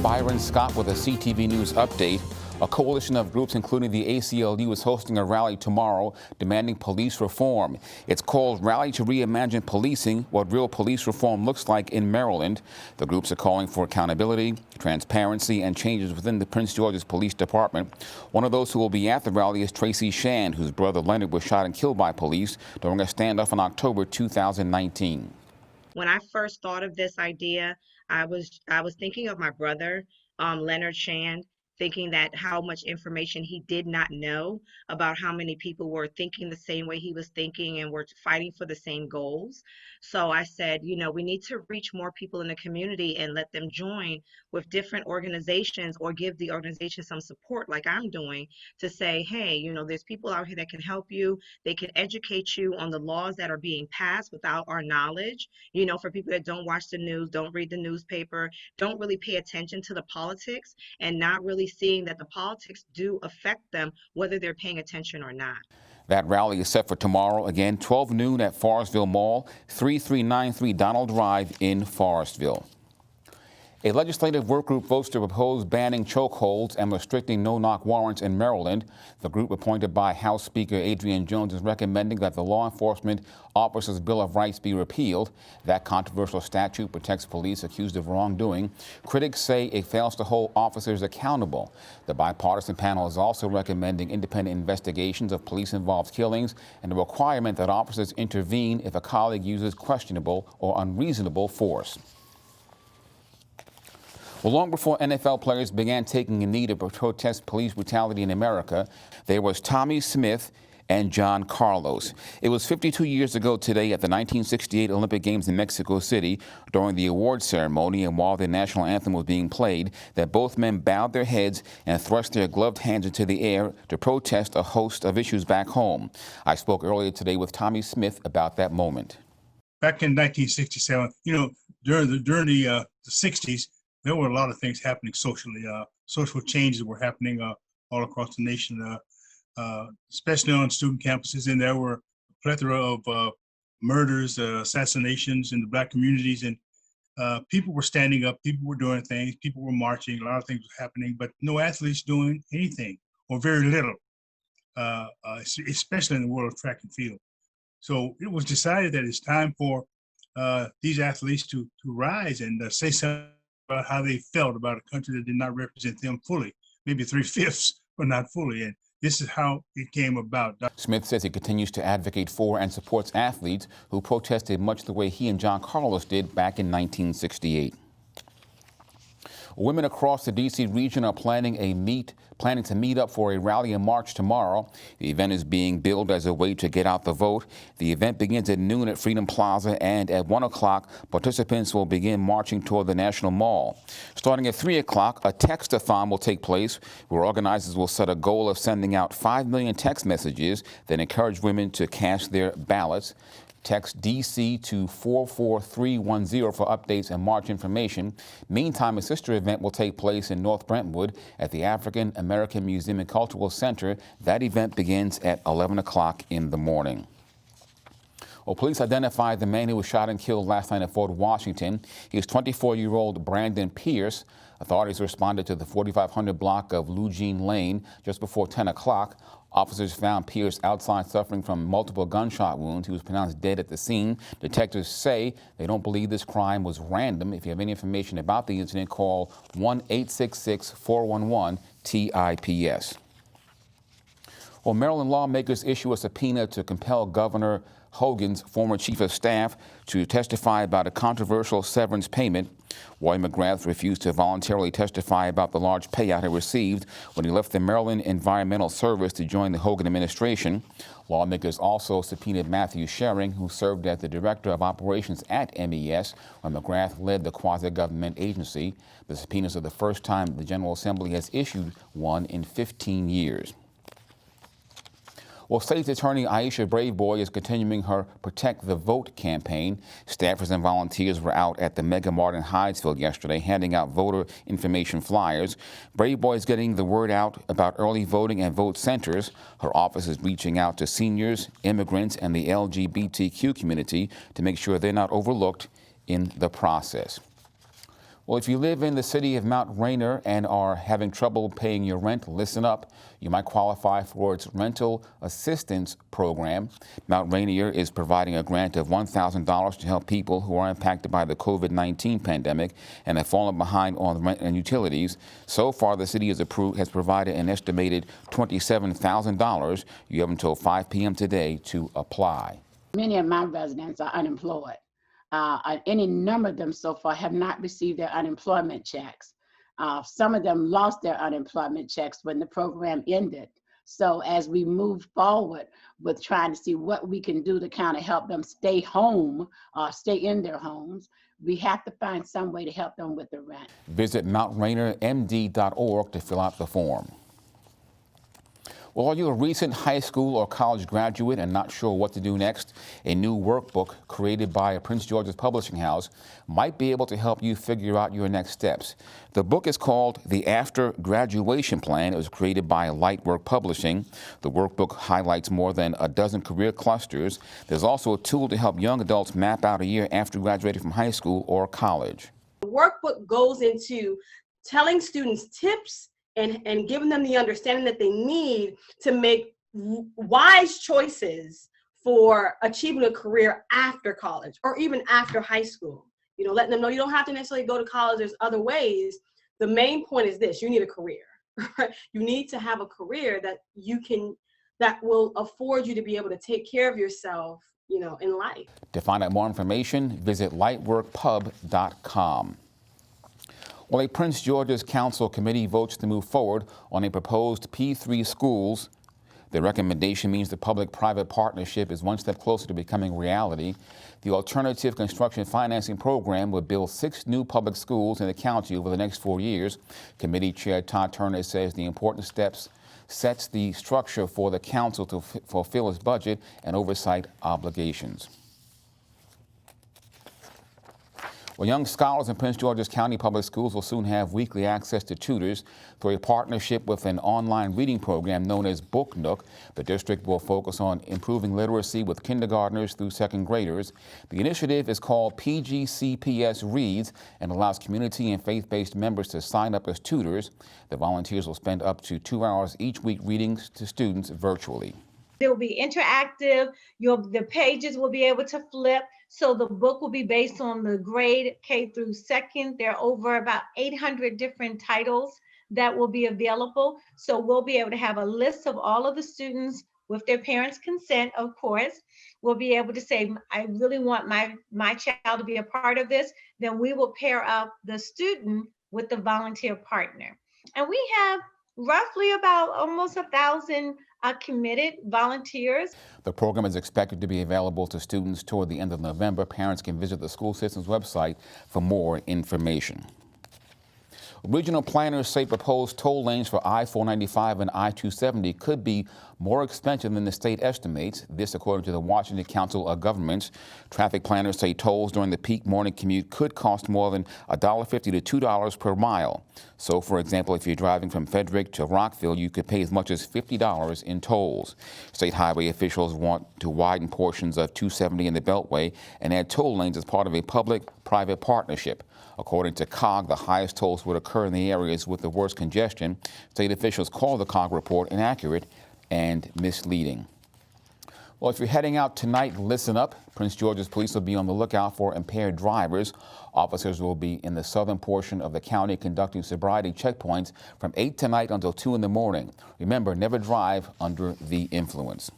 Byron Scott with a CTV News update. A coalition of groups, including the ACLU, is hosting a rally tomorrow demanding police reform. It's called Rally to Reimagine Policing, What Real Police Reform Looks Like in Maryland. The groups are calling for accountability, transparency, and changes within the Prince George's Police Department. One of those who will be at the rally is TRACY, whose brother Leonard was shot and killed by police during a standoff in October 2019. When I first thought of this idea, I was thinking of my brother, Leonard Shand, thinking that how much information he did not know about how many people were thinking the same way he was thinking and were fighting for the same goals. So I said, we need to reach more people in the community and let them join with different organizations, or give the organization some support like I'm doing, to say, hey, there's people out here that can help you. They can educate you on the laws that are being passed without our knowledge. For people that don't watch the news, don't read the newspaper, don't really pay attention to the politics, and not really seeing that the politics do affect them, whether they're paying attention or not. That rally is set for tomorrow, again, 12 noon at Forestville Mall, 3393 Donald Drive in Forestville. A legislative work group votes to propose banning chokeholds and restricting no-knock warrants in Maryland. The group, appointed by House Speaker Adrian Jones, is recommending that the Law Enforcement Officers' Bill of Rights be repealed. That controversial statute protects police accused of wrongdoing. Critics say it fails to hold officers accountable. The bipartisan panel is also recommending independent investigations of police-involved killings and the requirement that officers intervene if a colleague uses questionable or unreasonable force. Well, long before NFL players began taking a knee to protest police brutality in America, there was Tommie Smith and John Carlos. It was 52 years ago today at the 1968 Olympic Games in Mexico City during the awards ceremony, and while the national anthem was being played, that both men bowed their heads and thrust their gloved hands into the air to protest a host of issues back home. I spoke earlier today with Tommie Smith about that moment. Back in 1967, during the 60s, there were a lot of things happening socially. Social changes were happening all across the nation, especially on student campuses. And there were a plethora of murders, assassinations in the Black communities. And people were standing up, people were doing things, people were marching, a lot of things were happening, but no athletes doing anything, or very little, especially in the world of track and field. So it was decided that it's time for these athletes to rise and say something about how they felt about a country that did not represent them fully, maybe 3/5, but not fully. And this is how it came about. Smith says he continues to advocate for and supports athletes who protested much the way he and John Carlos did back in 1968. Women across the D.C. region are planning to meet up for a rally and march tomorrow. The event is being billed as a way to get out the vote. The event begins at noon at Freedom Plaza, and at 1 o'clock, participants will begin marching toward the National Mall. Starting at 3 o'clock, a text-a-thon will take place, where organizers will set a goal of sending out 5 million text messages that encourage women to cast their ballots. Text DC to 44310 for updates and march information. Meantime, a sister event will take place in North Brentwood at the African American Museum and Cultural Center. That event begins at 11 o'clock in the morning. Well, police identified the man who was shot and killed last night in Fort Washington. He was 24-year-old Brandon Pierce. Authorities responded to the 4500 block of Lugene Lane just before 10 o'clock. Officers found Pierce outside suffering from multiple gunshot wounds. He was pronounced dead at the scene. Detectives say they don't believe this crime was random. If you have any information about the incident, call 1-866-411-TIPS. Well, Maryland lawmakers issue a subpoena to compel Governor Hogan's former chief of staff to testify about a controversial severance payment. Roy McGrath refused to voluntarily testify about the large payout he received when he left the Maryland Environmental Service to join the Hogan administration. Lawmakers also subpoenaed Matthew Schering, who served as the director of operations at MES when McGrath led the quasi-government agency. The subpoenas are the first time the General Assembly has issued one in 15 years. Well, State's Attorney Aisha Braveboy is continuing her Protect the Vote campaign. Staffers and volunteers were out at the Mega Mart in Hydesville yesterday handing out voter information flyers. Braveboy is getting the word out about early voting and vote centers. Her office is reaching out to seniors, immigrants, and the LGBTQ community to make sure they're not overlooked in the process. Well, if you live in the city of Mount Rainier and are having trouble paying your rent, listen up. You might qualify for its rental assistance program. Mount Rainier is providing a grant of $1,000 to help people who are impacted by the COVID-19 pandemic and have fallen behind on rent and utilities. So far, the city has provided an estimated $27,000. You have until 5 p.m. today to apply. Many of my residents are unemployed. Any number of them so far have not received their unemployment checks. Some of them lost their unemployment checks when the program ended. So as we move forward with trying to see what we can do to kind of help them stay home, stay in their homes, we have to find some way to help them with the rent. Visit MountRainierMD.org to fill out the form. Well, are you a recent high school or college graduate and not sure what to do next? A new workbook created by Prince George's Publishing House might be able to help you figure out your next steps. The book is called The After Graduation Plan. It was created by Lightwork Publishing. The workbook highlights more than a dozen career clusters. There's also a tool to help young adults map out a year after graduating from high school or college. The workbook goes into telling students tips and giving them the understanding that they need to make wise choices for achieving a career after college or even after high school. You know, letting them know you don't have to necessarily go to college. There's other ways. The main point is this: you need a career. You need to have a career that will afford you to be able to take care of yourself, you know, in life. To find out more information, visit lightworkpub.com. Well, a Prince George's Council committee votes to move forward on a proposed P3 schools. The recommendation means the public-private partnership is one step closer to becoming reality. The Alternative Construction Financing Program would build 6 new public schools in the county over the next 4 years. Committee Chair Todd Turner says the important steps sets the structure for the council to fulfill its budget and oversight obligations. Well, young scholars in Prince George's County Public Schools will soon have weekly access to tutors through a partnership with an online reading program known as Book Nook. The district will focus on improving literacy with kindergartners through second graders. The initiative is called PGCTV Reads and allows community and faith-based members to sign up as tutors. The volunteers will spend up to 2 hours each week reading to students virtually. It will be interactive. The pages will be able to flip. So the book will be based on the grade K through 2nd. There are over about 800 different titles that will be available. So we'll be able to have a list of all of the students with their parents' consent, of course. We'll be able to say, I really want my child to be a part of this. Then we will pair up the student with the volunteer partner. And we have roughly about almost 1,000 committed volunteers. The program is expected to be available to students toward the end of November. Parents can visit the school system's website for more information. Regional planners say proposed toll lanes for I-495 and I-270 could be more expensive than the state estimates. This according to the Washington Council of Governments. Traffic planners say tolls during the peak morning commute could cost more than $1.50 to $2 per mile. So, for example, if you're driving from Frederick to Rockville, you could pay as much as $50 in tolls. State highway officials want to widen portions of 270 in the Beltway and add toll lanes as part of a public-private partnership. According to COG, the highest tolls would occur in the areas with the worst congestion. State officials call the COG report inaccurate and misleading. Well, if you're heading out tonight, listen up. Prince George's police will be on the lookout for impaired drivers. Officers will be in the southern portion of the county conducting sobriety checkpoints from 8 tonight until 2 in the morning. Remember, never drive under the influence.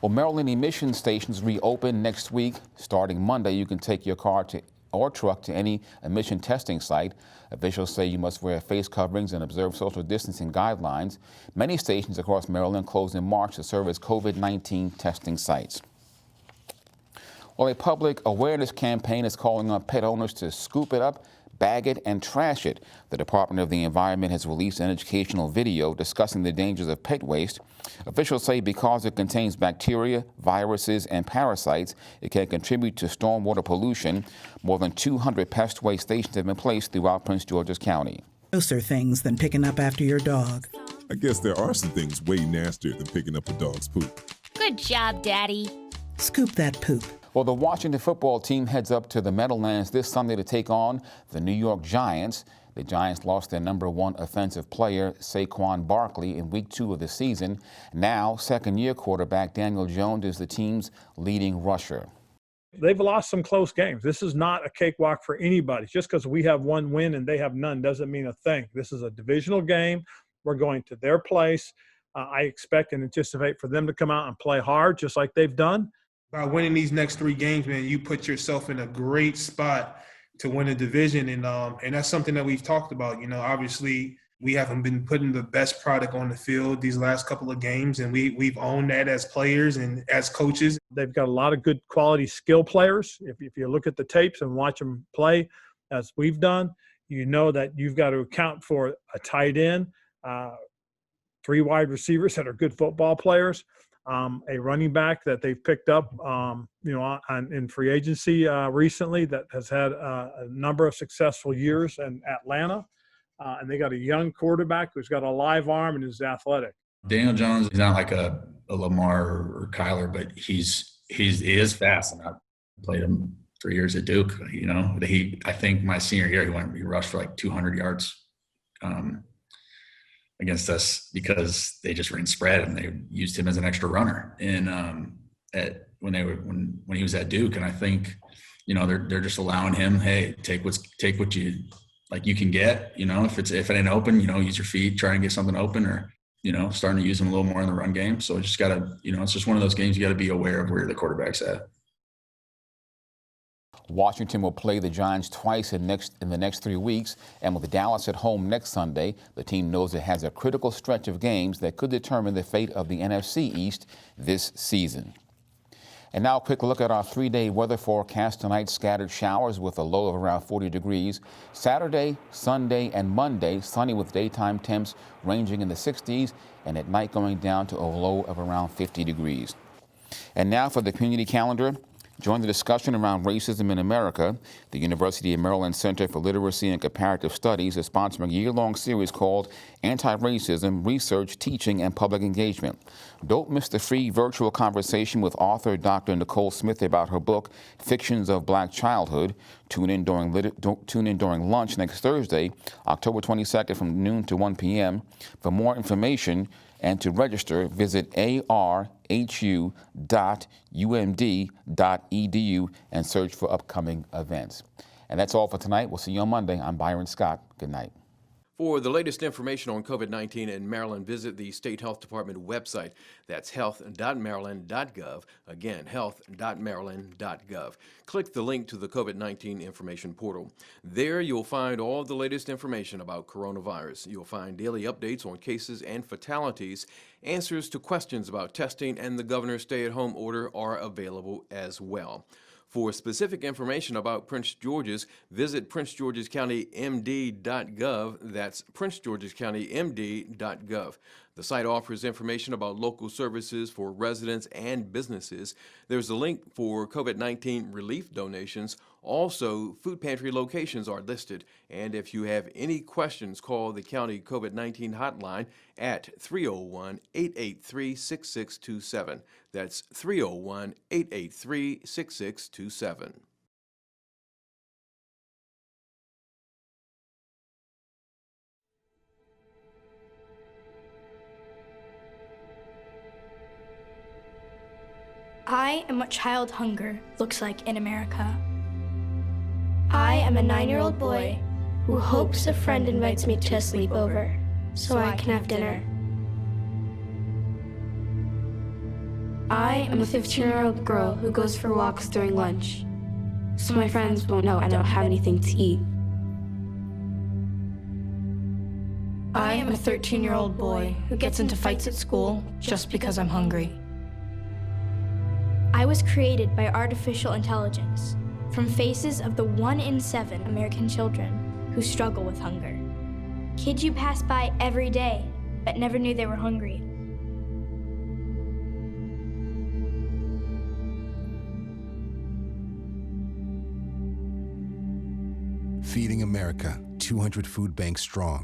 Well, Maryland emission stations reopen next week. Starting Monday, you can take your car or truck to any emission testing site. Officials say you must wear face coverings and observe social distancing guidelines. Many stations across Maryland closed in March to serve as COVID-19 testing sites. Well, a public awareness campaign is calling on pet owners to scoop it up, bag it, and trash it. The Department of the Environment has released an educational video discussing the dangers of pet waste. Officials say because it contains bacteria, viruses, and parasites, it can contribute to stormwater pollution. More than 200 pest waste stations have been placed throughout Prince George's County. Grosser things than picking up after your dog. I guess there are some things way nastier than picking up a dog's poop. Good job, Daddy. Scoop that poop. Well, the Washington football team heads up to the Meadowlands this Sunday to take on the New York Giants. The Giants lost their #1 offensive player, Saquon Barkley, in week 2 of the season. Now, second-year quarterback Daniel Jones is the team's leading rusher. They've lost some close games. This is not a cakewalk for anybody. Just because we have one win and they have none doesn't mean a thing. This is a divisional game. We're going to their place. I expect and anticipate for them to come out and play hard, just like they've done. By winning these next 3 games, man, you put yourself in a great spot to win a division, and that's something that we've talked about. You know, obviously we haven't been putting the best product on the field these last couple of games, and we've owned that as players and as coaches. They've got a lot of good quality skill players. If you look at the tapes and watch them play, as we've done, you know that you've got to account for a tight end, 3 wide receivers that are good football players, a running back that they've picked up, in free agency recently that has had a number of successful years in Atlanta. And they got a young quarterback who's got a live arm and is athletic. Daniel Jones is not like a Lamar or Kyler, but he is fast. And I played him 3 years at Duke. You know, I think my senior year he rushed for like 200 yards against us because they just ran spread and they used him as an extra runner. And when he was at Duke, and I think, you know, they're just allowing him, hey, take what you can get, you know, if it ain't open, you know, use your feet, try and get something open, or, you know, starting to use them a little more in the run game. So just gotta, you know, it's just one of those games you got to be aware of where the quarterback's at. Washington will play the Giants twice in the next 3 weeks, and with Dallas at home next Sunday, the team knows it has a critical stretch of games that could determine the fate of the NFC East this season. And now a quick look at our 3-day weather forecast tonight. Scattered showers with a low of around 40 degrees. Saturday, Sunday, and Monday, sunny with daytime temps ranging in the 60s, and at night going down to a low of around 50 degrees. And now for the community calendar. Join the discussion around racism in America. The University of Maryland Center for Literacy and Comparative Studies is sponsoring a year-long series called Anti-Racism, Research, Teaching, and Public Engagement. Don't miss the free virtual conversation with author Dr. Nicole Smith about her book, Fictions of Black Childhood. Tune in during lunch next Thursday, October 22nd from noon to 1 p.m. For more information and to register, visit arhu.umd.edu and search for upcoming events. And that's all for tonight. We'll see you on Monday. I'm Byron Scott. Good night. For the latest information on COVID-19 in Maryland, visit the State Health Department website. That's health.maryland.gov. Again, health.maryland.gov. Click the link to the COVID-19 information portal. There you'll find all the latest information about coronavirus. You'll find daily updates on cases and fatalities. Answers to questions about testing and the governor's stay-at-home order are available as well. For specific information about Prince George's, visit PrinceGeorgesCountyMD.GOV. That's PrinceGeorgesCountyMD.GOV. The site offers information about local services for residents and businesses. There's a link for COVID-19 relief donations. Also, food pantry locations are listed. And if you have any questions, call the county COVID-19 hotline at 301-883-6627. That's 301-883-6627. I am what child hunger looks like in America. I am a 9-year-old boy who hopes a friend invites me to a sleepover so I can have dinner. I am a 15-year-old girl who goes for walks during lunch so my friends won't know I don't have anything to eat. I am a 13-year-old boy who gets into fights at school just because I'm hungry. I was created by artificial intelligence from faces of the 1 in 7 American children who struggle with hunger. Kids you pass by every day, but never knew they were hungry. Feeding America, 200 food banks strong.